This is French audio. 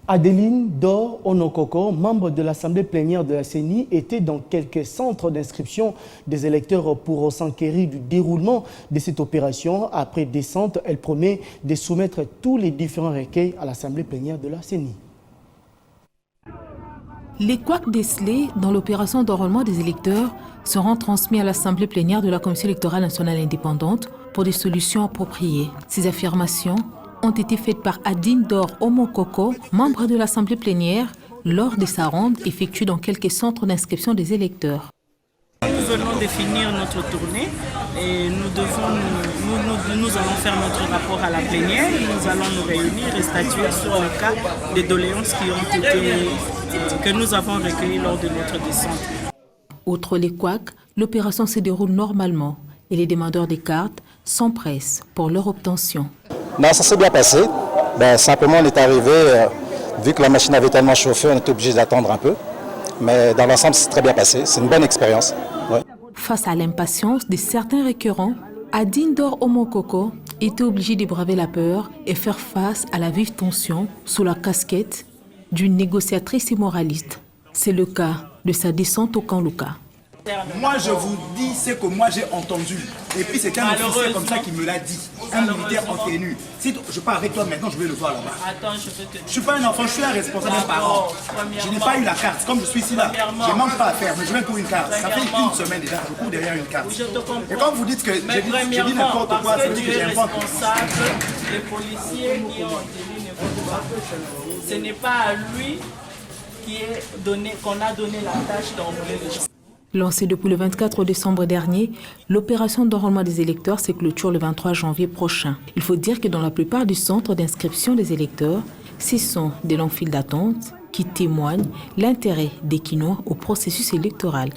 Adeline Dor Onokoko, membre de l'Assemblée plénière de la CENI, était dans quelques centres d'inscription des électeurs pour s'enquérir du déroulement de cette opération. Après descente, elle promet de soumettre tous les différents recueils à l'Assemblée plénière de la CENI. Les couacs décelés dans l'opération d'enrôlement des électeurs seront transmis à l'Assemblée plénière de la Commission électorale nationale indépendante pour des solutions appropriées. Ces affirmations ont été faites par Adeline Dor Onokoko, membre de l'Assemblée plénière, lors de sa ronde effectuée dans quelques centres d'inscription des électeurs. Nous venons de finir notre tournée et nous allons faire notre rapport à la plénière. Nous allons nous réunir et statuer sur le cas des doléances que nous avons recueillies lors de notre descente. Outre les couacs, l'opération se déroule normalement et les demandeurs des cartes s'empressent pour leur obtention. Non, ça s'est bien passé. Simplement, on est arrivé, vu que la machine avait tellement chauffé, on était obligé d'attendre un peu. Mais dans l'ensemble, c'est très bien passé. C'est une bonne expérience. Ouais. Face à l'impatience de certains requérants, Adeline Dor Onokoko était obligée de braver la peur et faire face à la vive tension sous la casquette d'une négociatrice et moraliste. C'est le cas de sa descente au camp Luka. Moi, je vous dis ce que moi j'ai entendu. Et puis c'est un officier comme ça qui me l'a dit. Un militaire en tenue. Si je pars avec toi maintenant, je vais le voir là-bas. Attends, je peux te... Je suis pas un enfant, je suis un responsable, un parent. Je n'ai pas eu la carte. Comme je suis ici là, je ne manque pas à faire, mais je viens pour une carte. Ça fait une semaine déjà, je cours derrière une carte. Et quand vous dites que j'ai dit n'importe quoi, ça veut dire que j'ai un point. Les policiers qui ont tenu n'importe quoi. Ce n'est pas à lui qu'on a donné la tâche d'enrôler les gens. Lancée depuis le 24 décembre dernier, l'opération d'enrôlement des électeurs se clôture le 23 janvier prochain. Il faut dire que dans la plupart des centres d'inscription des électeurs, ce sont des longues files d'attente qui témoignent l'intérêt des Quinois au processus électoral.